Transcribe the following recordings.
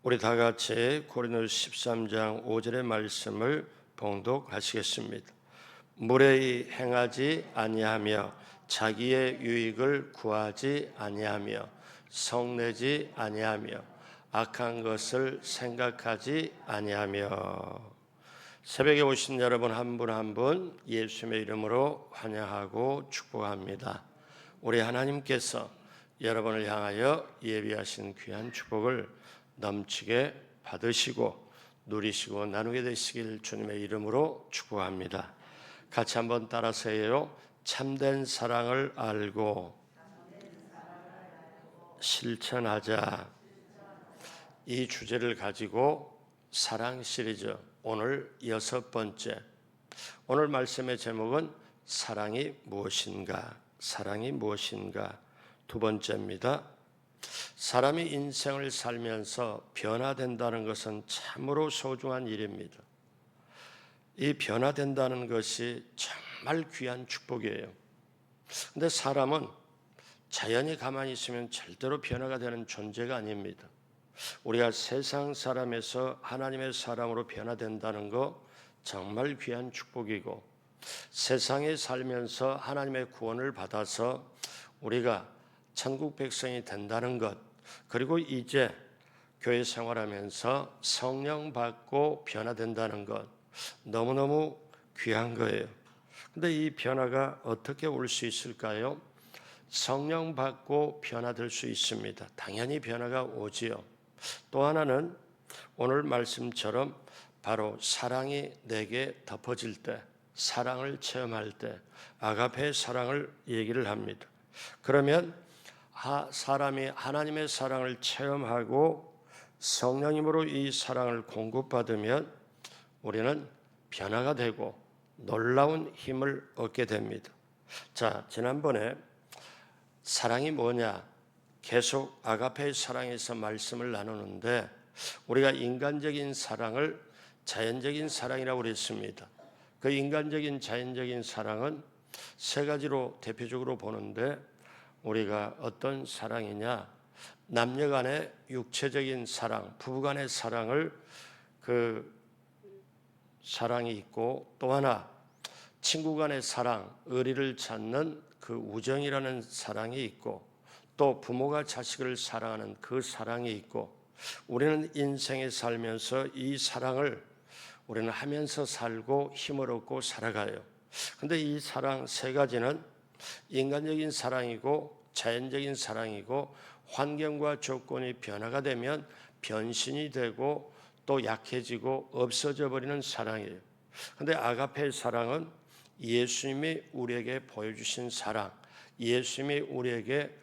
우리 다 같이 고린도서 13장 5절의 말씀을 봉독하시겠습니다. 무례히 행하지 아니하며 자기의 유익을 구하지 아니하며 성내지 아니하며 악한 것을 생각하지 아니하며. 새벽에 오신 여러분 한 분 한 분 예수님의 이름으로 환영하고 축복합니다. 우리 하나님께서 여러분을 향하여 예비하신 귀한 축복을 넘치게 받으시고 누리시고 나누게 되시길 주님의 이름으로 축복합니다. 같이 한번 따라서 해요. 참된 사랑을 알고 실천하자. 이 주제를 가지고 사랑 시리즈 오늘 6번째. 오늘 말씀의 제목은 사랑이 무엇인가? 사랑이 무엇인가? 두 번째입니다. 사람이 인생을 살면서 변화된다는 것은 참으로 소중한 일입니다. 이 변화된다는 것이 정말 귀한 축복이에요. 근데 사람은 자연히 가만히 있으면 절대로 변화가 되는 존재가 아닙니다. 우리가 세상 사람에서 하나님의 사람으로 변화된다는 거 정말 귀한 축복이고, 세상에 살면서 하나님의 구원을 받아서 우리가 천국 백성이 된다는 것, 그리고 이제 교회 생활하면서 성령 받고 변화된다는 것, 너무너무 귀한 거예요. 근데 이 변화가 어떻게 올 수 있을까요? 성령 받고 변화될 수 있습니다. 당연히 변화가 오지요. 또 하나는 오늘 말씀처럼 바로 사랑이 내게 덮어질 때, 사랑을 체험할 때 아가페의 사랑을 얘기를 합니다. 그러면 사람이 하나님의 사랑을 체험하고 성령님으로 이 사랑을 공급받으면 우리는 변화가 되고 놀라운 힘을 얻게 됩니다. 자, 지난번에 사랑이 뭐냐? 계속 아가페의 사랑에서 말씀을 나누는데 우리가 인간적인 사랑을 자연적인 사랑이라고 그랬습니다. 그 인간적인 자연적인 사랑은 세 가지로 대표적으로 보는데, 우리가 어떤 사랑이냐? 남녀 간의 육체적인 사랑, 부부 간의 사랑을 사랑이 있고, 또 하나 친구 간의 사랑, 의리를 찾는 그 우정이라는 사랑이 있고, 또 부모가 자식을 사랑하는 그 사랑이 있고, 우리는 인생에 살면서 이 사랑을 우리는 하면서 살고 힘을 얻고 살아가요. 근데 이 사랑 세 가지는 인간적인 사랑이고 자연적인 사랑이고, 환경과 조건이 변화가 되면 변신이 되고 또 약해지고 없어져 버리는 사랑이에요. 근데 아가페의 사랑은 예수님이 우리에게 보여주신 사랑, 예수님이 우리에게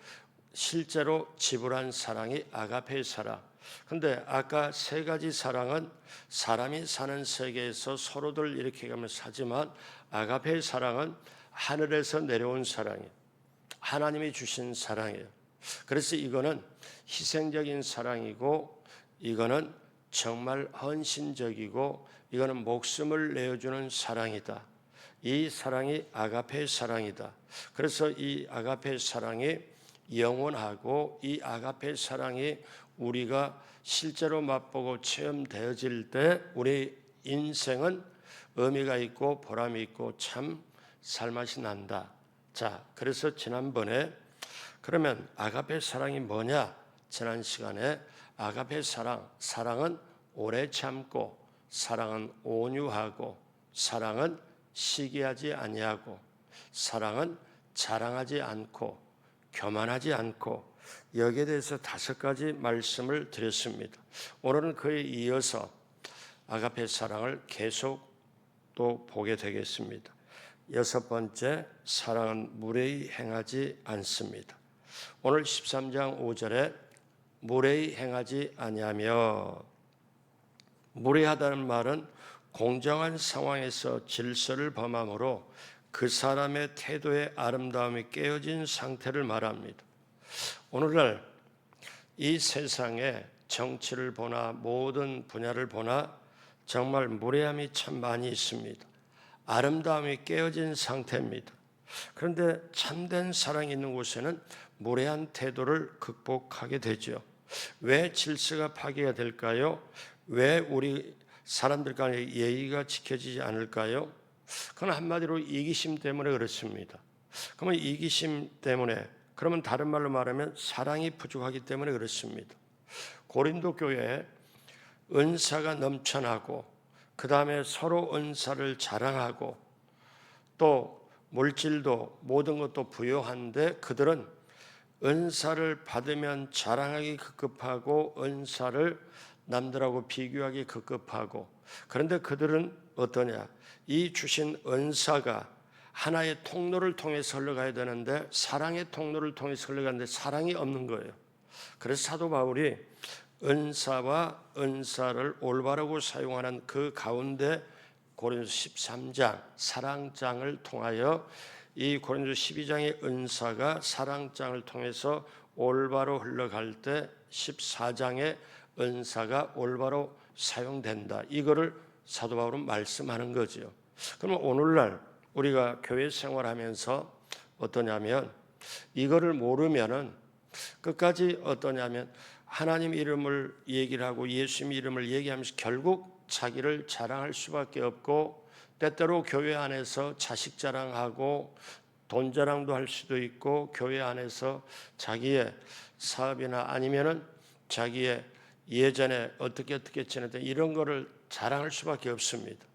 실제로 지불한 사랑이 아가페의 사랑. 근데 아까 세 가지 사랑은 사람이 사는 세계에서 서로들 이렇게 가면서 사지만, 아가페의 사랑은 하늘에서 내려온 사랑이에요. 하나님이 주신 사랑이에요. 그래서 이거는 희생적인 사랑이고, 이거는 정말 헌신적이고, 이거는 목숨을 내어주는 사랑이다. 이 사랑이 아가페의 사랑이다. 그래서 이 아가페의 사랑이 영원하고, 이 아가페의 사랑이 우리가 실제로 맛보고 체험되어질 때 우리 인생은 의미가 있고 보람이 있고 참 살맛이 난다. 자, 그래서 지난번에 그러면 아가페 사랑이 뭐냐? 지난 시간에 아가페 사랑은 오래 참고, 사랑은 온유하고, 사랑은 시기하지 아니하고, 사랑은 자랑하지 않고, 교만하지 않고, 여기에 대해서 5가지 말씀을 드렸습니다. 오늘은 그에 이어서 아가페 사랑을 계속 또 보게 되겠습니다. 6번째, 사랑은 무례히 행하지 않습니다. 오늘 13장 5절에 무례히 행하지 아니하며, 무례하다는 말은 공정한 상황에서 질서를 범함으로 그 사람의 태도의 아름다움이 깨어진 상태를 말합니다. 오늘날 이 세상에 정치를 보나 모든 분야를 보나 정말 무례함이 참 많이 있습니다. 아름다움이 깨어진 상태입니다. 그런데 참된 사랑이 있는 곳에는 무례한 태도를 극복하게 되죠. 왜 질서가 파괴가 될까요? 왜 우리 사람들 간에 예의가 지켜지지 않을까요? 그건 한마디로 이기심 때문에 그렇습니다. 그러면 이기심 때문에, 그러면 다른 말로 말하면 사랑이 부족하기 때문에 그렇습니다. 고린도 교회에 은사가 넘쳐나고 그 다음에 서로 은사를 자랑하고 또 물질도 모든 것도 부요한데 그들은 은사를 받으면 자랑하기 급급하고 은사를 남들하고 비교하기 급급하고, 그런데 그들은 어떠냐? 이 주신 은사가 하나의 통로를 통해서 흘러가야 되는데 사랑의 통로를 통해서 흘러가는데 사랑이 없는 거예요. 그래서 사도 바울이 은사와 은사를 올바르고 사용하는 그 가운데 고린도 13장 사랑장을 통하여 이 고린도 12장의 은사가 사랑장을 통해서 올바로 흘러갈 때 14장의 은사가 올바로 사용된다. 이거를 사도 바울은 말씀하는 거죠. 그러면 오늘날 우리가 교회 생활하면서 어떠냐면 이거를 모르면은 끝까지 어떠냐면 하나님 이름을 얘기를 하고 예수님 이름을 얘기하면서 결국 자기를 자랑할 수밖에 없고, 때때로 교회 안에서 자식 자랑하고 돈 자랑도 할 수도 있고, 교회 안에서 자기의 사업이나 아니면은 자기의 예전에 어떻게 지냈다 이런 거를 자랑할 수밖에 없습니다.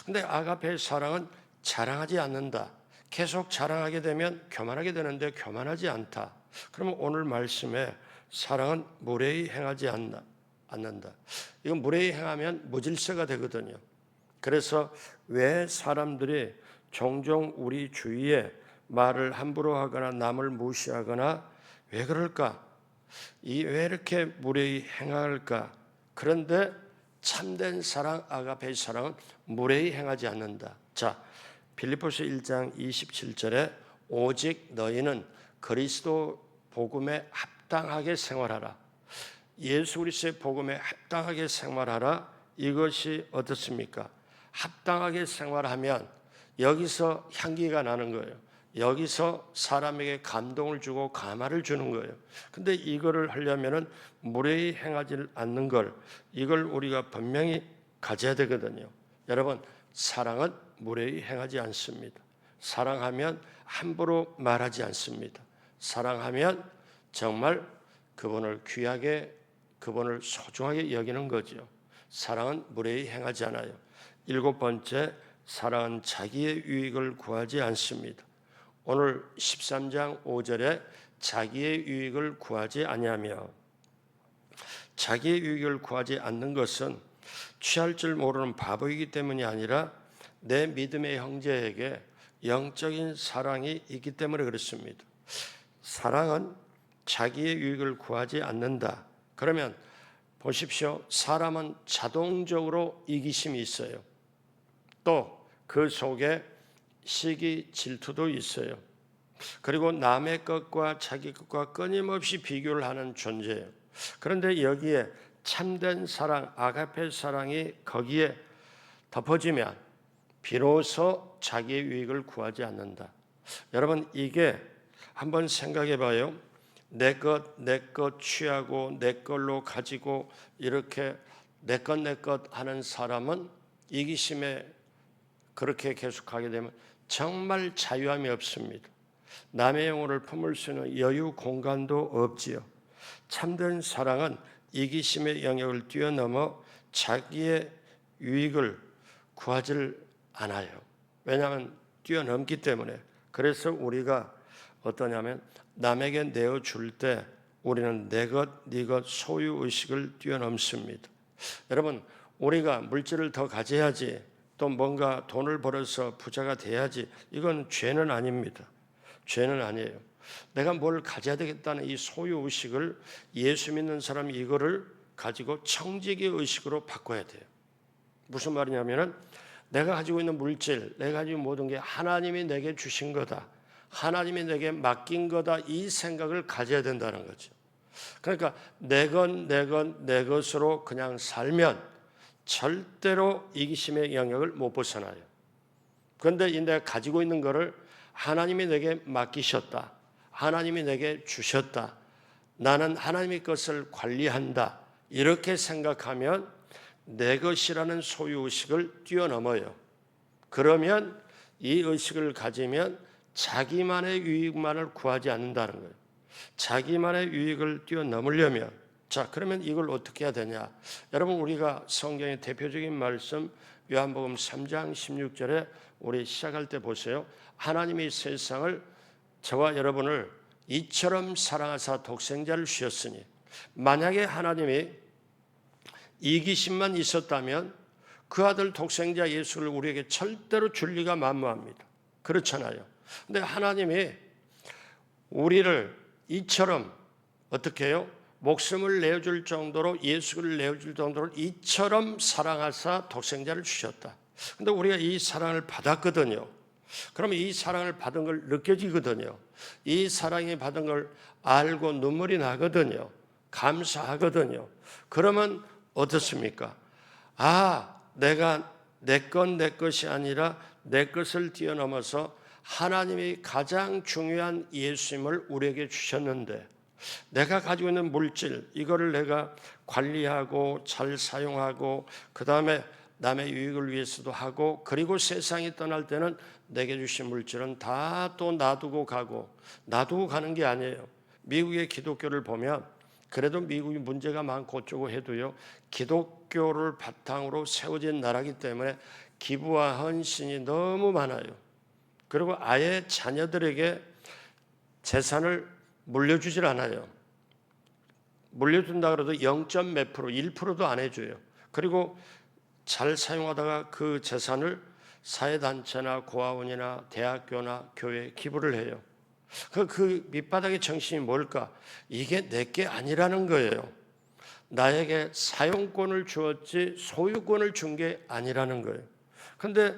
근데 아가페의 사랑은 자랑하지 않는다. 계속 자랑하게 되면 교만하게 되는데 교만하지 않다. 그러면 오늘 말씀에 사랑은 무례히 행하지 않는다. 이건 무례히 행하면 무질서가 되거든요. 그래서 왜 사람들이 종종 우리 주위에 말을 함부로 하거나 남을 무시하거나 왜 그럴까? 왜 이렇게 무례히 행할까? 그런데 참된 사랑, 아가페의 사랑은 무례히 행하지 않는다. 자, 빌립보서 1장 27절에 오직 너희는 그리스도 복음에 합당하게 생활하라. 예수 그리스도의 복음에 합당하게 생활하라. 이것이 어떻습니까? 합당하게 생활하면 여기서 향기가 나는 거예요. 여기서 사람에게 감동을 주고 감화를 주는 거예요. 근데 이거를 하려면은 무례히 행하지 않는 걸, 이걸 우리가 분명히 가져야 되거든요. 여러분, 사랑은 무례히 행하지 않습니다. 사랑하면 함부로 말하지 않습니다. 사랑하면 정말 그분을 귀하게, 그분을 소중하게 여기는 거죠. 사랑은 무례히 행하지 않아요. 7번째, 사랑은 자기의 유익을 구하지 않습니다. 오늘 13장 5절에 자기의 유익을 구하지 아니하며, 자기의 유익을 구하지 않는 것은 취할 줄 모르는 바보이기 때문이 아니라 내 믿음의 형제에게 영적인 사랑이 있기 때문에 그렇습니다. 사랑은 자기의 유익을 구하지 않는다. 그러면 보십시오. 사람은 자동적으로 이기심이 있어요. 또 그 속에 시기, 질투도 있어요. 그리고 남의 것과 자기 것과 끊임없이 비교를 하는 존재예요. 그런데 여기에 참된 사랑, 아가페 사랑이 거기에 덮어지면 비로소 자기의 유익을 구하지 않는다. 여러분, 이게 한번 생각해 봐요. 내 것 취하고 내 걸로 가지고 이렇게 내 것 하는 사람은 이기심에 그렇게 계속하게 되면 정말 자유함이 없습니다. 남의 영혼을 품을 수 있는 여유 공간도 없지요. 참된 사랑은 이기심의 영역을 뛰어넘어 자기의 유익을 구하지를 않아요. 왜냐하면 뛰어넘기 때문에. 그래서 우리가 어떠냐면 남에게 내어줄 때 우리는 내 것, 네 것 소유의식을 뛰어넘습니다. 여러분, 우리가 물질을 더 가져야지, 또 뭔가 돈을 벌어서 부자가 돼야지, 이건 죄는 아닙니다. 죄는 아니에요. 내가 뭘 가져야 되겠다는 이 소유의식을, 예수 믿는 사람이 이거를 가지고 청지기 의식으로 바꿔야 돼요. 무슨 말이냐면은 내가 가지고 있는 물질, 내가 가지고 있는 모든 게 하나님이 내게 주신 거다, 하나님이 내게 맡긴 거다, 이 생각을 가져야 된다는 거죠. 그러니까 내 것으로 그냥 살면 절대로 이기심의 영역을 못 벗어나요. 그런데 내가 가지고 있는 거를 하나님이 내게 맡기셨다, 하나님이 내게 주셨다, 나는 하나님의 것을 관리한다, 이렇게 생각하면 내 것이라는 소유의식을 뛰어넘어요. 그러면 이 의식을 가지면 자기만의 유익만을 구하지 않는다는 거예요. 자기만의 유익을 뛰어넘으려면, 자, 그러면 이걸 어떻게 해야 되냐? 여러분, 우리가 성경의 대표적인 말씀 요한복음 3장 16절에 우리 시작할 때 보세요. 하나님이 세상을, 저와 여러분을 이처럼 사랑하사 독생자를 주셨으니, 만약에 하나님이 이기심만 있었다면 그 아들 독생자 예수를 우리에게 절대로 줄 리가 만무합니다. 그렇잖아요. 근데 하나님이 우리를 이처럼 어떻게 해요? 목숨을 내어줄 정도로, 예수를 내어줄 정도로 이처럼 사랑하사 독생자를 주셨다. 근데 우리가 이 사랑을 받았거든요. 그러면 이 사랑을 받은 걸 느껴지거든요. 이 사랑이 받은 걸 알고 눈물이 나거든요. 감사하거든요. 그러면 어떻습니까? 아, 내가 내 것이 아니라 내 것을 뛰어넘어서 하나님이 가장 중요한 예수님을 우리에게 주셨는데, 내가 가지고 있는 물질, 이거를 내가 관리하고 잘 사용하고 그 다음에 남의 유익을 위해서도 하고, 그리고 세상이 떠날 때는 내게 주신 물질은 다 또 놔두고 가는 게 아니에요. 미국의 기독교를 보면, 그래도 미국이 문제가 많고 어쩌고 해도요, 기독교를 바탕으로 세워진 나라이기 때문에 기부와 헌신이 너무 많아요. 그리고 아예 자녀들에게 재산을 물려주질 않아요. 물려준다 그래도 0. 몇 프로, 1%도 안 해줘요. 그리고 잘 사용하다가 그 재산을 사회단체나 고아원이나 대학교나 교회에 기부를 해요. 그 밑바닥의 정신이 뭘까? 이게 내게 아니라는 거예요. 나에게 사용권을 주었지 소유권을 준 게 아니라는 거예요. 그런데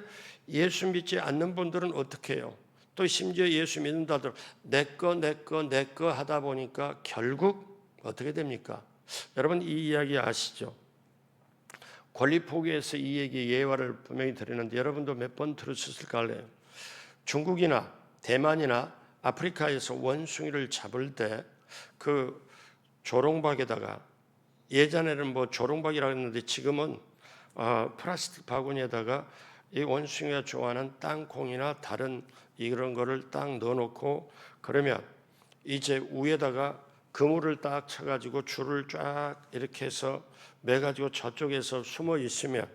예수 믿지 않는 분들은 어떻게 해요? 또 심지어 예수 믿는다들 내 거 하다 보니까 결국 어떻게 됩니까? 여러분, 이 이야기 아시죠? 권리 포기에서 이 얘기 예화를 분명히 드리는데 여러분도 몇 번 들으셨을까 해요. 중국이나 대만이나 아프리카에서 원숭이를 잡을 때 그 조롱박에다가, 예전에는 뭐 조롱박이라고 했는데 지금은 플라스틱 바구니에다가 이 원숭이가 좋아하는 땅콩이나 다른 이런 거를 딱 넣어놓고, 그러면 이제 위에다가 그물을 딱 쳐가지고 줄을 쫙 이렇게 해서 매가지고 저쪽에서 숨어 있으면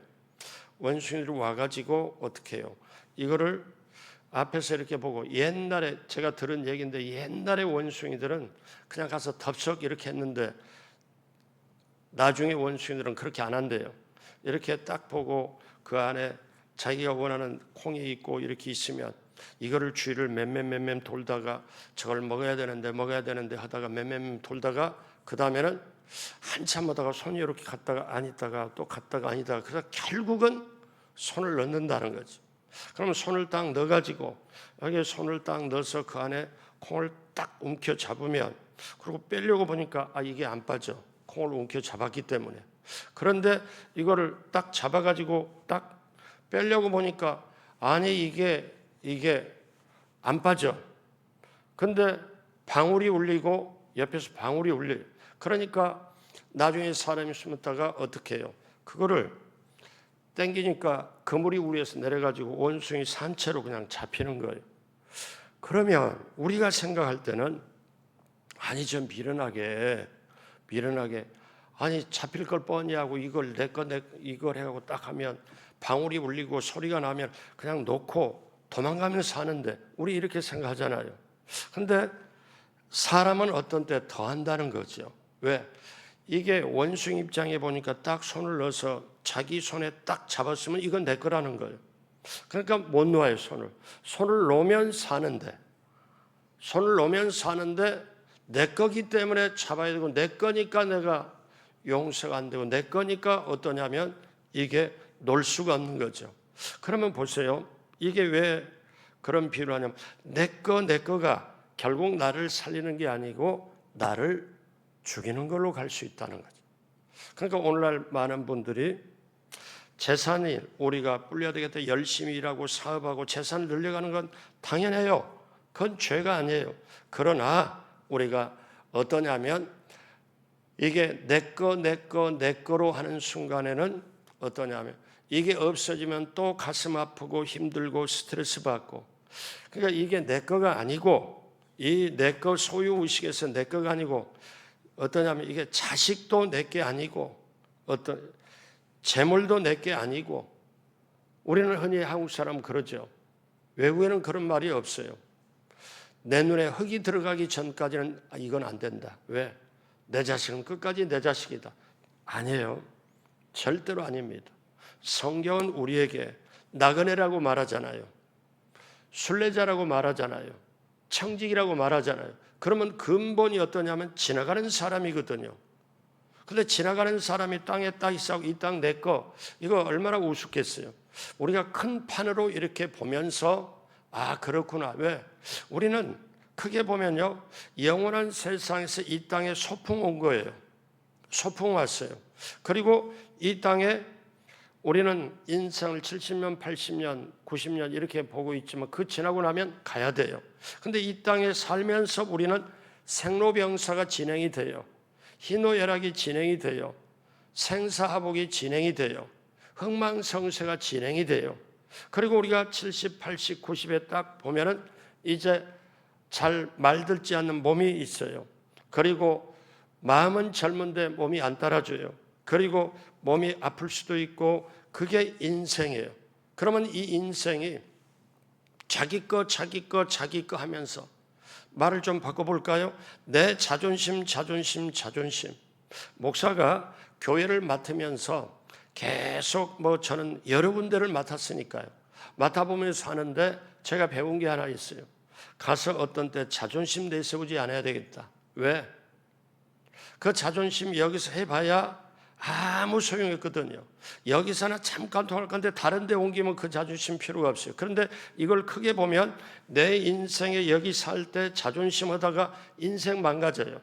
원숭이들이 와가지고 어떻게 해요? 이거를 앞에서 이렇게 보고, 옛날에 제가 들은 얘기인데 옛날에 원숭이들은 그냥 가서 덥석 이렇게 했는데 나중에 원숭이들은 그렇게 안 한대요. 이렇게 딱 보고 그 안에 자기가 원하는 콩이 있고 이렇게 있으면 이거를 주위를 맴맴 돌다가 저걸 먹어야 되는데 하다가 맴맴 돌다가 그 다음에는 한참 하다가 손이 이렇게 갔다가 안 있다가 또 갔다가 아니다가, 그래서 결국은 손을 넣는다는 거지. 그러면 손을 딱 넣어가지고 여기에 손을 딱 넣어서 그 안에 콩을 딱 움켜 잡으면, 그리고 빼려고 보니까 이게 안 빠져. 콩을 움켜 잡았기 때문에. 그런데 이거를 딱 잡아가지고 딱 빼려고 보니까 아니 이게 안 빠져. 근데 방울이 울리고 옆에서 방울이 울려요. 그러니까 나중에 사람이 숨었다가 어떻게 해요? 그거를 땡기니까 그물이 위에서 내려가지고 원숭이 산채로 그냥 잡히는 거예요. 그러면 우리가 생각할 때는 아니 좀 미련하게 아니 잡힐 걸 뻔히 하고 이걸 이걸 해가고 딱 하면 방울이 울리고 소리가 나면 그냥 놓고 도망가면서 사는데, 우리 이렇게 생각하잖아요. 근데 사람은 어떤 때 더 한다는 거죠. 왜? 이게 원숭이 입장에 보니까 딱 손을 넣어서 자기 손에 딱 잡았으면 이건 내 거라는 거예요. 그러니까 못 놓아요, 손을 놓으면 사는데 내 거기 때문에 잡아야 되고, 내 거니까 내가 용서가 안 되고, 내 거니까 어떠냐면 이게 놀 수가 없는 거죠. 그러면 보세요. 이게 왜 그런 비유를 하냐면 내 거가 결국 나를 살리는 게 아니고 나를 죽이는 걸로 갈 수 있다는 거죠. 그러니까 오늘날 많은 분들이 재산이 우리가 불려야 되겠다, 열심히 일하고 사업하고 재산을 늘려가는 건 당연해요. 그건 죄가 아니에요. 그러나 우리가 어떠냐면 이게 내 거로 하는 순간에는 어떠냐면 이게 없어지면 또 가슴 아프고 힘들고 스트레스 받고, 그러니까 이게 내 거가 아니고, 이 내 거 소유 의식에서 내 거가 아니고 어떠냐면 이게 자식도 내 게 아니고 어떤 재물도 내 게 아니고, 우리는 흔히 한국 사람 그러죠. 외국에는 그런 말이 없어요. 내 눈에 흙이 들어가기 전까지는 이건 안 된다. 왜? 내 자식은 끝까지 내 자식이다. 아니에요. 절대로 아닙니다. 성경은 우리에게 나그네라고 말하잖아요. 순례자라고 말하잖아요. 청직이라고 말하잖아요. 그러면 근본이 어떠냐면 지나가는 사람이거든요. 근데 지나가는 사람이 땅에 딱 있어 이 땅 내 거, 이거 얼마나 우습겠어요. 우리가 큰 판으로 이렇게 보면서 아 그렇구나. 왜? 우리는 크게 보면요, 영원한 세상에서 이 땅에 소풍 온 거예요. 소풍 왔어요. 그리고 이 땅에 우리는 인생을 70년, 80년, 90년 이렇게 보고 있지만 그 지나고 나면 가야 돼요. 근데 이 땅에 살면서 우리는 생로병사가 진행이 돼요. 희노애락이 진행이 돼요. 생사하복이 진행이 돼요. 흥망성쇠가 진행이 돼요. 그리고 우리가 70, 80, 90에 딱 보면은 이제 잘 말듣지 않는 몸이 있어요. 그리고 마음은 젊은데 몸이 안 따라줘요. 그리고 몸이 아플 수도 있고, 그게 인생이에요. 그러면 이 인생이 자기 거 하면서 말을 좀 바꿔볼까요? 내 자존심. 목사가 교회를 맡으면서 계속 저는 여러 군데를 맡았으니까요. 맡아보면서 하는데 제가 배운 게 하나 있어요. 가서 어떤 때 자존심 내세우지 않아야 되겠다. 왜? 그 자존심 여기서 해봐야 아무 소용이 없거든요. 여기서나 잠깐 통할 건데 다른 데 옮기면 그 자존심 필요가 없어요. 그런데 이걸 크게 보면 내 인생에 여기 살 때 자존심 하다가 인생 망가져요.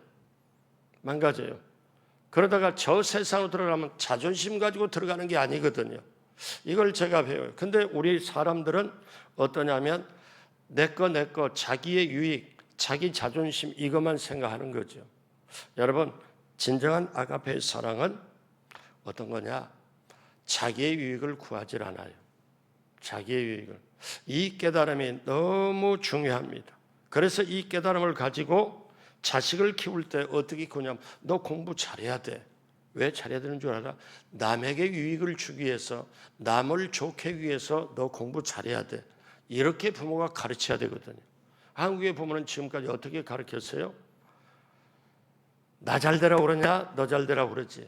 그러다가 저 세상으로 들어가면 자존심 가지고 들어가는 게 아니거든요. 이걸 제가 배워요. 근데 우리 사람들은 어떠냐면 내 거, 자기의 유익, 자기 자존심 이것만 생각하는 거죠. 여러분, 진정한 아가페의 사랑은 어떤 거냐? 자기의 유익을 구하지 않아요. 자기의 유익을. 이 깨달음이 너무 중요합니다. 그래서 이 깨달음을 가지고 자식을 키울 때 어떻게 키우냐면 너 공부 잘해야 돼. 왜 잘해야 되는 줄 알아? 남에게 유익을 주기 위해서, 남을 좋게 하기 위해서 너 공부 잘해야 돼. 이렇게 부모가 가르쳐야 되거든요. 한국의 부모는 지금까지 어떻게 가르쳤어요? 나 잘 되라고 그러냐? 너 잘 되라고 그러지.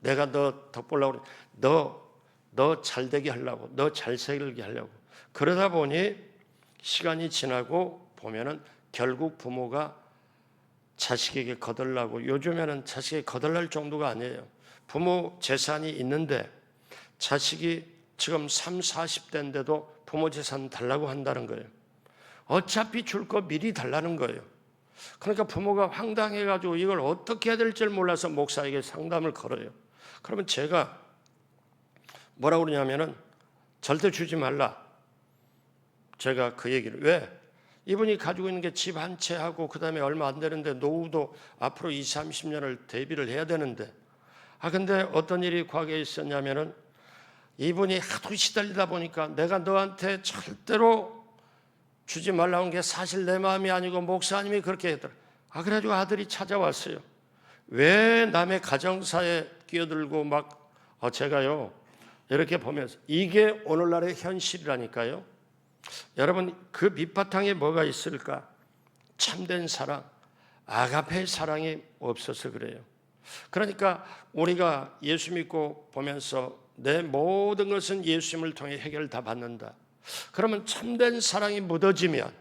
내가 너 덕보려고 그래. 너 잘 되게 하려고, 너 잘 살게 하려고. 그러다 보니 시간이 지나고 보면은 결국 부모가 자식에게 거덜나고, 요즘에는 자식에게 거덜날 정도가 아니에요. 부모 재산이 있는데 자식이 지금 30, 40대인데도 부모 재산 달라고 한다는 거예요. 어차피 줄 거 미리 달라는 거예요. 그러니까 부모가 황당해가지고 이걸 어떻게 해야 될지 몰라서 목사에게 상담을 걸어요. 그러면 제가 뭐라고 그러냐면은 절대 주지 말라. 제가 그 얘기를. 왜? 이분이 가지고 있는 게 집 한 채 하고 그 다음에 얼마 안 되는데 노후도 앞으로 20, 30년을 대비를 해야 되는데, 근데 어떤 일이 과거에 있었냐면은 이분이 하도 시달리다 보니까 내가 너한테 절대로 주지 말라는 게 사실 내 마음이 아니고 목사님이 그렇게 했더라. 그래가지고 아들이 찾아왔어요. 왜 남의 가정사에 끼어들고 막, 제가요 이렇게 보면서 이게 오늘날의 현실이라니까요. 여러분, 그 밑바탕에 뭐가 있을까? 참된 사랑, 아가페의 사랑이 없어서 그래요. 그러니까 우리가 예수 믿고 보면서 내 모든 것은 예수님을 통해 해결 다 받는다. 그러면 참된 사랑이 묻어지면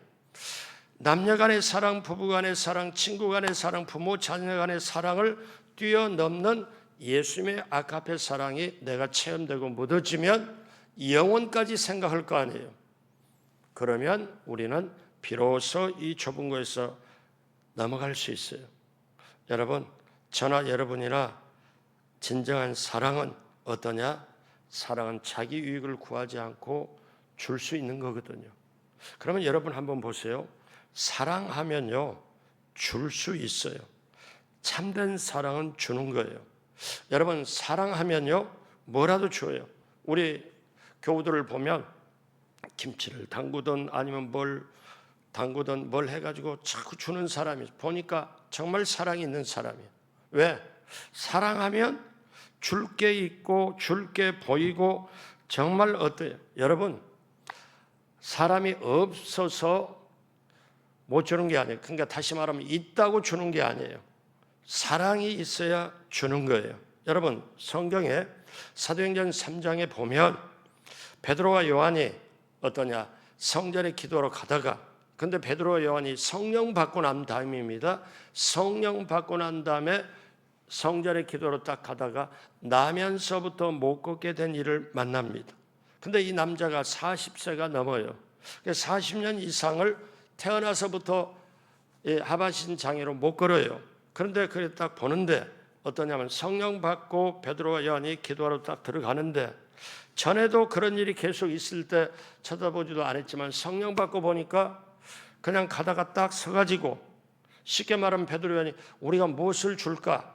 남녀 간의 사랑, 부부 간의 사랑, 친구 간의 사랑, 부모 자녀 간의 사랑을 뛰어넘는 예수님의 아가페 사랑이 내가 체험되고 묻어지면 영혼까지 생각할 거 아니에요. 그러면 우리는 비로소 이 좁은 곳에서 넘어갈 수 있어요. 여러분, 저나 여러분이나 진정한 사랑은 어떠냐? 사랑은 자기 유익을 구하지 않고 줄 수 있는 거거든요. 그러면 여러분 한번 보세요. 사랑하면요, 줄 수 있어요. 참된 사랑은 주는 거예요. 여러분, 사랑하면요 뭐라도 줘요. 우리 교우들을 보면 김치를 담그든 아니면 뭘 담그든 뭘 해가지고 자꾸 주는 사람이 보니까 정말 사랑이 있는 사람이에요. 왜? 사랑하면 줄 게 있고 줄 게 보이고 정말 어때요? 여러분, 사람이 없어서 못 주는 게 아니에요. 그러니까 다시 말하면 있다고 주는 게 아니에요. 사랑이 있어야 주는 거예요. 여러분, 성경에 사도행전 3장에 보면 베드로와 요한이 어떠냐? 성전에 기도하러 가다가, 근데 베드로와 요한이 성령 받고 난 다음입니다. 성령 받고 난 다음에 성전에 기도로 딱 가다가 나면서부터 못 걷게 된 일을 만납니다. 근데 이 남자가 40세가 넘어요. 40년 이상을 태어나서부터 하반신 장애로 못 걸어요. 그런데 그래 딱 보는데 어떠냐면 성령 받고 베드로와 요한이 기도하러 딱 들어가는데, 전에도 그런 일이 계속 있을 때 쳐다보지도 않았지만 성령 받고 보니까 그냥 가다가 딱 서가지고, 쉽게 말하면 베드로 요한이 우리가 무엇을 줄까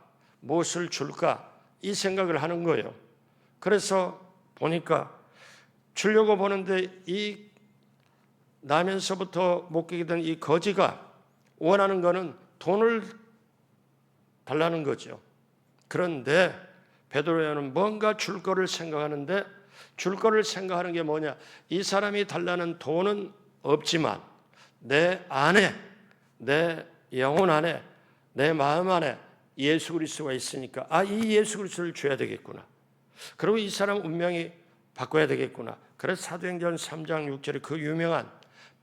이 생각을 하는 거예요. 그래서 보니까 주려고 보는데 이 나면서부터 못 깨게 된 이 거지가 원하는 거는 돈을 달라는 거죠. 그런데 베드로 요한은 뭔가 줄 거를 생각하는데, 줄 거를 생각하는 게 뭐냐? 이 사람이 달라는 돈은 없지만 내 안에, 내 영혼 안에, 내 마음 안에 예수 그리스도가 있으니까 이 예수 그리스도를 줘야 되겠구나. 그리고 이 사람 운명이 바꿔야 되겠구나. 그래서 사도행전 3장 6절에 그 유명한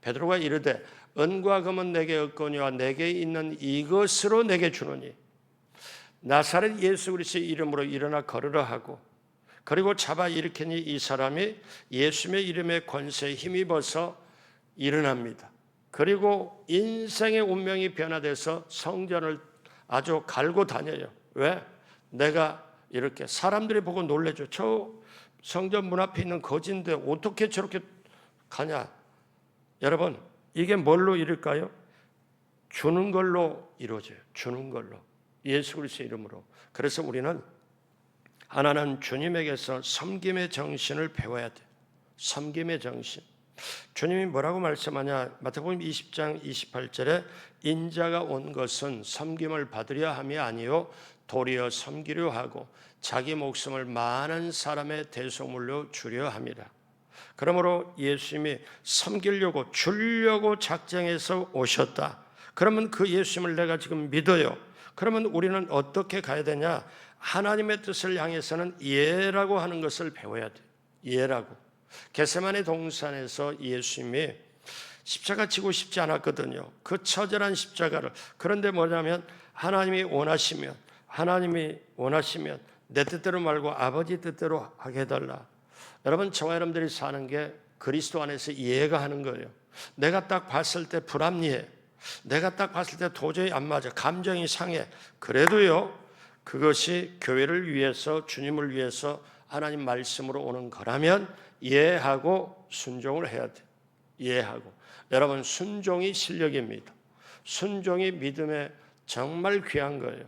베드로가 이르되 은과 금은 내게 없거니와 내게 있는 이것으로 내게 주노니 나사렛 예수 그리스도의 이름으로 일어나 걸으라 하고, 그리고 잡아 일으키니 이 사람이 예수님의 이름의 권세에 힘입어서 일어납니다. 그리고 인생의 운명이 변화돼서 성전을 아주 갈고 다녀요. 왜? 내가 이렇게 사람들이 보고 놀래죠. 저 성전 문 앞에 있는 거지인데 어떻게 저렇게 가냐? 여러분, 이게 뭘로 이룰까요? 주는 걸로 이루어져요. 주는 걸로. 예수 그리스도의 이름으로. 그래서 우리는 하나는 주님에게서 섬김의 정신을 배워야 돼요. 섬김의 정신. 주님이 뭐라고 말씀하냐? 마태복음 20장 28절에 인자가 온 것은 섬김을 받으려 함이 아니요 도리어 섬기려 하고 자기 목숨을 많은 사람의 대속물로 주려 함이라. 그러므로 예수님이 섬기려고 주려고 작정해서 오셨다. 그러면 그 예수님을 내가 지금 믿어요. 그러면 우리는 어떻게 가야 되냐? 하나님의 뜻을 향해서는 예라고 하는 것을 배워야 돼요. 예라고. 겟세마네 동산에서 예수님이 십자가 지고 싶지 않았거든요. 그 처절한 십자가를. 그런데 뭐냐면 하나님이 원하시면 내 뜻대로 말고 아버지 뜻대로 하게 해달라. 여러분, 저와 여러분들이 사는 게 그리스도 안에서 이해가 하는 거예요. 내가 딱 봤을 때 불합리해. 내가 딱 봤을 때 도저히 안 맞아. 감정이 상해. 그래도요, 그것이 교회를 위해서, 주님을 위해서 하나님 말씀으로 오는 거라면 이해하고 순종을 해야 돼요. 이해하고. 여러분, 순종이 실력입니다. 순종이 믿음에 정말 귀한 거예요.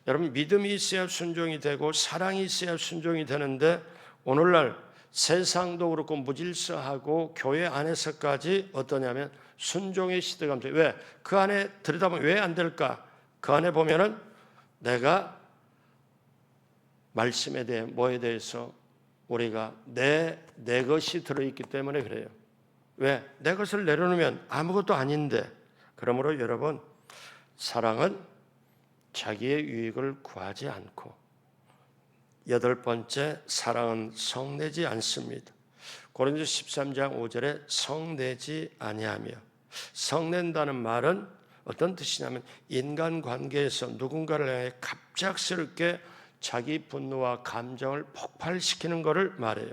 여러분, 믿음이 있어야 순종이 되고 사랑이 있어야 순종이 되는데, 오늘날 세상도 그렇고 무질서하고 교회 안에서까지 어떠냐면 순종의 시대가 옵니다. 왜? 그 안에 들여다보면 왜 안 될까? 그 안에 보면은 내가 말씀에 대해 뭐에 대해서 우리가 내 것이 들어있기 때문에 그래요. 왜? 내 것을 내려놓으면 아무것도 아닌데. 그러므로 여러분, 사랑은 자기의 유익을 구하지 않고, 여덟 번째, 사랑은 성내지 않습니다. 고린도서 13장 5절에 성내지 아니하며, 성낸다는 말은 어떤 뜻이냐면 인간관계에서 누군가를 향해 갑작스럽게 자기 분노와 감정을 폭발시키는 것을 말해요.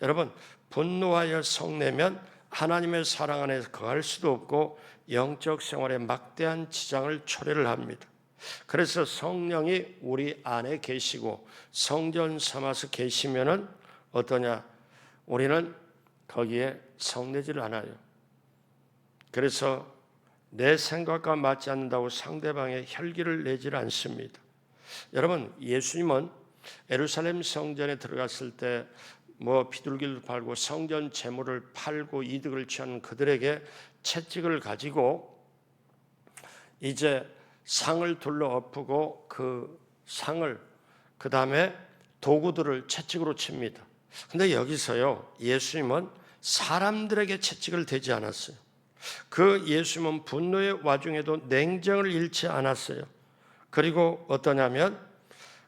여러분, 분노하여 성내면 하나님의 사랑 안에서 거할 수도 없고 영적 생활에 막대한 지장을 초래를 합니다. 그래서 성령이 우리 안에 계시고 성전 삼아서 계시면은 어떠냐? 우리는 거기에 성내지를 않아요. 그래서 내 생각과 맞지 않는다고 상대방의 혈기를 내질 않습니다. 여러분, 예수님은 예루살렘 성전에 들어갔을 때 비둘기를 팔고 성전 재물을 팔고 이득을 취하는 그들에게 채찍을 가지고 이제 상을 둘러 엎고 그 상을 그 다음에 도구들을 채찍으로 칩니다. 근데 여기서요, 예수님은 사람들에게 채찍을 대지 않았어요. 그 예수님은 분노의 와중에도 냉정을 잃지 않았어요. 그리고 어떠냐면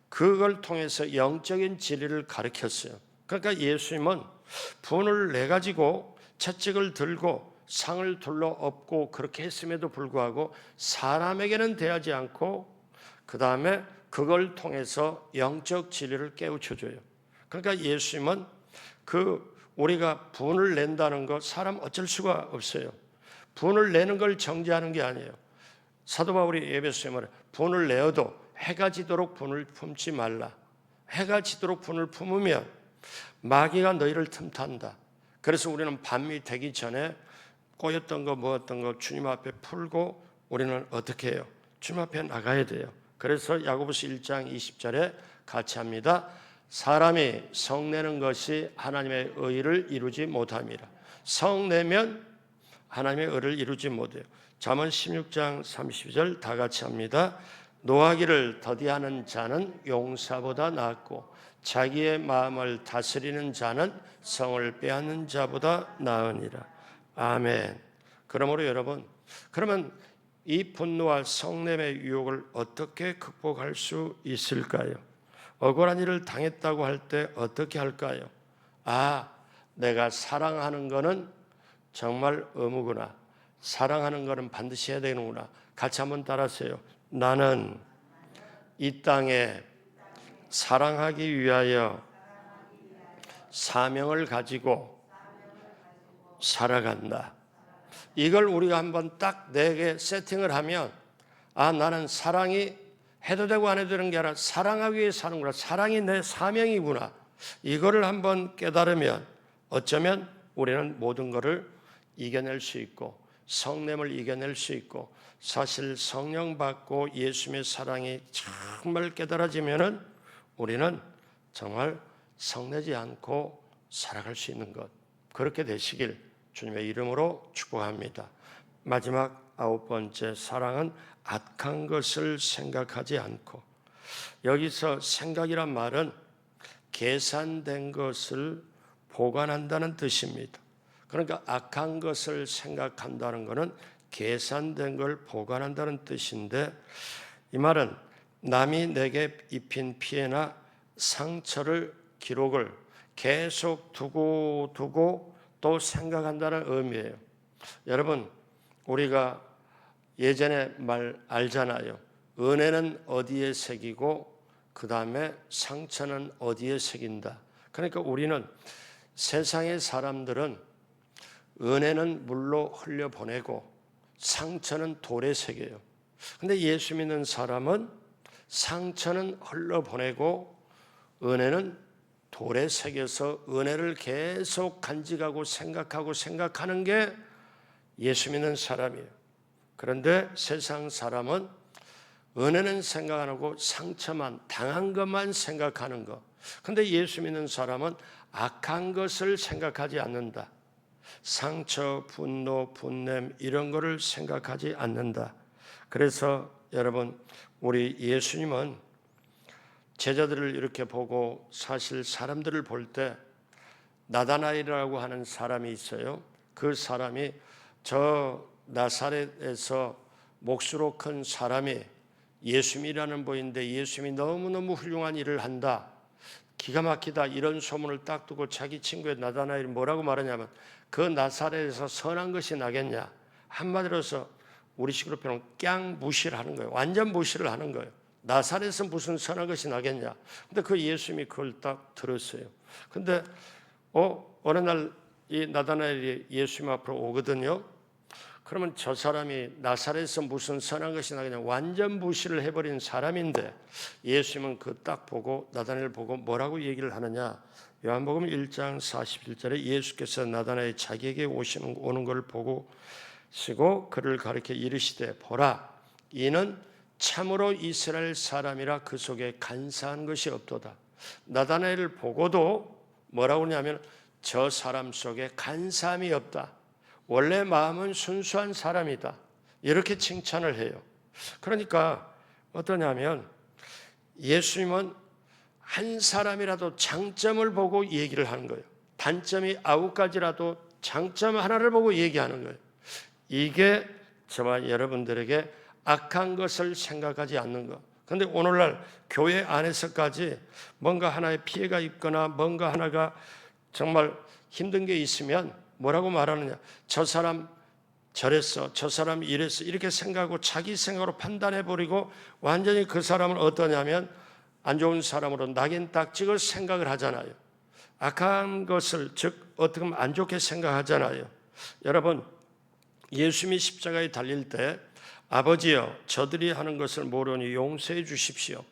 그걸 통해서 영적인 진리를 가르쳤어요. 그러니까 예수님은 분을 내 가지고 채찍을 들고 상을 둘러 엎고 그렇게 했음에도 불구하고 사람에게는 대하지 않고 그 다음에 그걸 통해서 영적 진리를 깨우쳐줘요. 그러니까 예수님은 우리가 분을 낸다는 거 사람 어쩔 수가 없어요. 분을 내는 걸 정죄하는 게 아니에요. 사도 바울이 에베소에 말해 분을 내어도 해가 지도록 분을 품지 말라. 해가 지도록 분을 품으면 마귀가 너희를 틈탄다. 그래서 우리는 밤이 되기 전에 꼬였던 거 뭐였던 거 주님 앞에 풀고 우리는 어떻게 해요? 주님 앞에 나가야 돼요. 그래서 야고보서 1장 20절에 같이 합니다. 사람이 성내는 것이 하나님의 의를 이루지 못함이라. 성내면 하나님의 의를 이루지 못해요. 잠언 16장 32절 다 같이 합니다. 노하기를 더디하는 자는 용사보다 낫고 자기의 마음을 다스리는 자는 성을 빼앗는 자보다 나으니라. 아멘. 그러므로 여러분, 그러면 이 분노와 성냄의 유혹을 어떻게 극복할 수 있을까요? 억울한 일을 당했다고 할 때 어떻게 할까요? 내가 사랑하는 거는 정말 의무구나. 사랑하는 거는 반드시 해야 되는구나. 같이 한번 따라하세요. 나는 이 땅에 사랑하기 위하여 사명을 가지고 살아간다. 이걸 우리가 한번 딱 내게 세팅을 하면 나는 사랑이 해도 되고 안 해도 되는 게 아니라 사랑하기 위해 사는구나. 사랑이 내 사명이구나. 이거를 한번 깨달으면 어쩌면 우리는 모든 것을 이겨낼 수 있고 성냄을 이겨낼 수 있고 사실 성령 받고 예수님의 사랑이 정말 깨달아지면은 우리는 정말 성내지 않고 살아갈 수 있는 것, 그렇게 되시길 주님의 이름으로 축복합니다. 마지막 9번째, 사랑은 악한 것을 생각하지 않고. 여기서 생각이란 말은 계산된 것을 보관한다는 뜻입니다. 그러니까 악한 것을 생각한다는 것은 계산된 걸 보관한다는 뜻인데, 이 말은 남이 내게 입힌 피해나 상처를 기록을 계속 두고 또 생각한다는 의미예요. 여러분, 우리가 예전에 말 알잖아요. 은혜는 어디에 새기고 그 다음에 상처는 어디에 새긴다. 그러니까 우리는 세상의 사람들은 은혜는 물로 흘려보내고 상처는 돌에 새겨요. 근데 예수 믿는 사람은 상처는 흘려보내고 은혜는 돌에 새겨서 은혜를 계속 간직하고 생각하는 게 예수 믿는 사람이에요. 그런데 세상 사람은 은혜는 생각 안 하고 상처만, 당한 것만 생각하는 것. 그런데 예수 믿는 사람은 악한 것을 생각하지 않는다. 상처, 분노, 분냄 이런 거를 생각하지 않는다. 그래서 여러분, 우리 예수님은 제자들을 이렇게 보고 사실 사람들을 볼 때 나다나엘이라고 하는 사람이 있어요. 그 사람이 저 나사렛에서 몫으로 큰 사람이 예수님이라는 분인데 예수님이 너무너무 훌륭한 일을 한다, 기가 막히다, 이런 소문을 딱 두고 자기 친구의 나다나엘이 뭐라고 말하냐면 그 나사렛에서 선한 것이 나겠냐, 한마디로서 우리식으로 표현하면 깡 무시를 하는 거예요. 완전 무시를 하는 거예요. 나사렛에서 무슨 선한 것이 나겠냐. 근데 그 예수님이 그걸 딱 들었어요. 근데 어느 날 이 나다나엘이 예수님 앞으로 오거든요. 그러면 저 사람이 나사렛에서 무슨 선한 것이 나겠냐, 완전 무시를 해버린 사람인데 예수님은 그 딱 보고 나다나엘 보고 뭐라고 얘기를 하느냐. 요한복음 1장 41절에 예수께서 나다나엘이 자기에게 오는 걸 보고 쓰고 그를 가리켜 이르시되 보라 이는 참으로 이스라엘 사람이라 그 속에 간사한 것이 없도다. 나다나엘을 보고도 뭐라고 그러냐면 저 사람 속에 간사함이 없다. 원래 마음은 순수한 사람이다. 이렇게 칭찬을 해요. 그러니까 어떠냐면 예수님은 한 사람이라도 장점을 보고 얘기를 하는 거예요. 단점이 9가지라도 장점 하나를 보고 얘기하는 거예요. 이게 저와 여러분들에게 악한 것을 생각하지 않는 것. 그런데 오늘날 교회 안에서까지 뭔가 하나의 피해가 있거나 뭔가 하나가 정말 힘든 게 있으면 뭐라고 말하느냐. 저 사람 저랬어, 저 사람 이랬어 이렇게 생각하고 자기 생각으로 판단해버리고 완전히 그 사람을 어떠냐면 안 좋은 사람으로 낙인 딱 찍을 생각을 하잖아요. 악한 것을 즉 어떻게 보면 안 좋게 생각하잖아요. 여러분 예수님이 십자가에 달릴 때 아버지여 저들이 하는 것을 모르니 용서해 주십시오.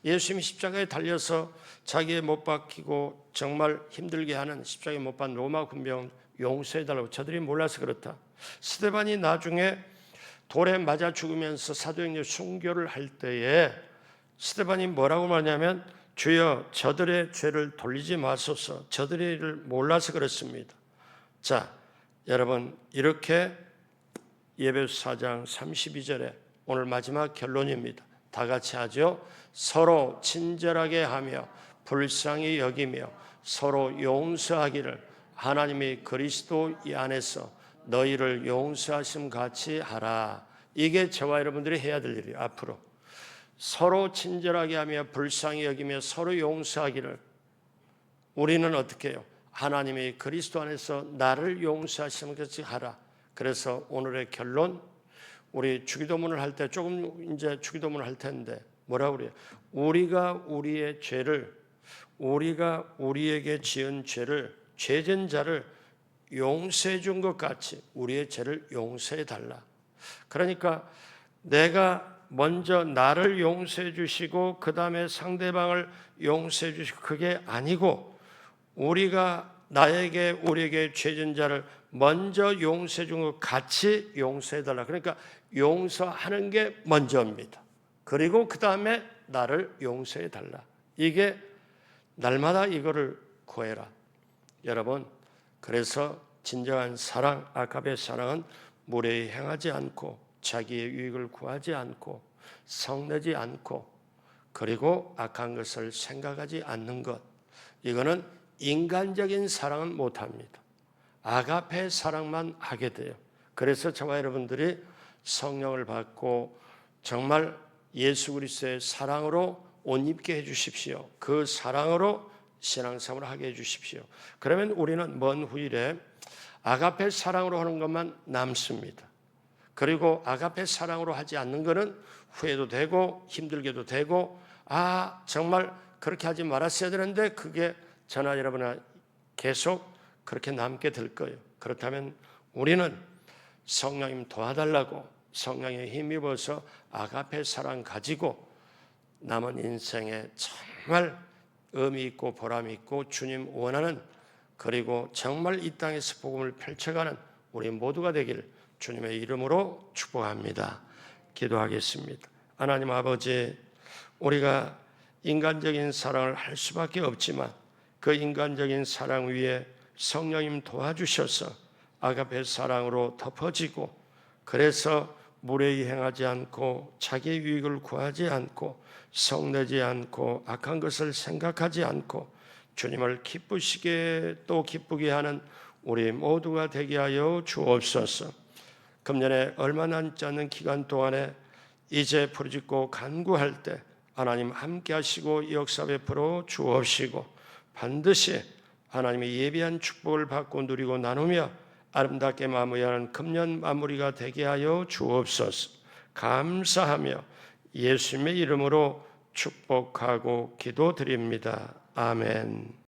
예수님이 십자가에 달려서 자기의 못 박히고 정말 힘들게 하는 십자가에 못 박힌 로마 군병 용서해 달라고 저들이 몰라서 그렇다. 스데반이 나중에 돌에 맞아 죽으면서 사도행전 순교를 할 때에 스데반이 뭐라고 말하냐면 주여 저들의 죄를 돌리지 마소서. 저들의 일을 몰라서 그렇습니다. 자, 여러분 이렇게 예배소 4장 32절에 오늘 마지막 결론입니다. 다 같이 하죠. 서로 친절하게 하며 불쌍히 여기며 서로 용서하기를 하나님이 그리스도 이 안에서 너희를 용서하심 같이 하라. 이게 저와 여러분들이 해야 될 일이에요. 앞으로 서로 친절하게 하며 불쌍히 여기며 서로 용서하기를 우리는 어떻게 해요? 하나님이 그리스도 안에서 나를 용서하심 같이 하라. 그래서 오늘의 결론, 우리 주기도문을 할 때 조금 이제 주기도문을 할 텐데 뭐라고 그래요? 우리가 우리의 죄를, 우리가 우리에게 지은 죄를, 죄진 자를 용서해 준 것 같이 우리의 죄를 용서해 달라. 그러니까 내가 먼저 나를 용서해 주시고 그 다음에 상대방을 용서해 주시고 그게 아니고 우리가 나에게 우리에게 죄진 자를 먼저 용서해 준 것 같이 용서해 달라. 그러니까 용서하는 게 먼저입니다. 그리고 그 다음에 나를 용서해 달라. 이게 날마다 이거를 구해라. 여러분 그래서 진정한 사랑, 아가페 사랑은 무례히 행하지 않고 자기의 유익을 구하지 않고 성내지 않고 그리고 악한 것을 생각하지 않는 것. 이거는 인간적인 사랑은 못합니다. 아가페 사랑만 하게 돼요. 그래서 저와 여러분들이 성령을 받고 정말 예수 그리스도의 사랑으로 옷 입게 해주십시오. 그 사랑으로 신앙생활을 하게 해주십시오. 그러면 우리는 먼 후일에 아가페 사랑으로 하는 것만 남습니다. 그리고 아가페 사랑으로 하지 않는 것은 후회도 되고 힘들게도 되고 정말 그렇게 하지 말았어야 되는데 그게 저나 여러분아 계속 그렇게 남게 될 거예요. 그렇다면 우리는 성령님 도와달라고 성령에 힘입어서 아가페 사랑 가지고 남은 인생에 정말 의미 있고 보람 있고 주님 원하는 그리고 정말 이 땅에서 복음을 펼쳐가는 우리 모두가 되길 주님의 이름으로 축복합니다. 기도하겠습니다. 하나님 아버지, 우리가 인간적인 사랑을 할 수밖에 없지만 그 인간적인 사랑 위에 성령님 도와주셔서 아가페 사랑으로 덮어지고 그래서 무례히 행하지 않고 자기의 유익을 구하지 않고 성내지 않고 악한 것을 생각하지 않고 주님을 기쁘시게 또 기쁘게 하는 우리 모두가 되게 하여 주옵소서. 금년에 얼마 남지 않는 기간 동안에 이제 부르짖고 간구할 때 하나님 함께 하시고 역사 베풀어 주옵시고 반드시 하나님의 예비한 축복을 받고 누리고 나누며 아름답게 마무리하는 금년 마무리가 되게 하여 주옵소서. 감사하며 예수님의 이름으로 축복하고 기도드립니다. 아멘.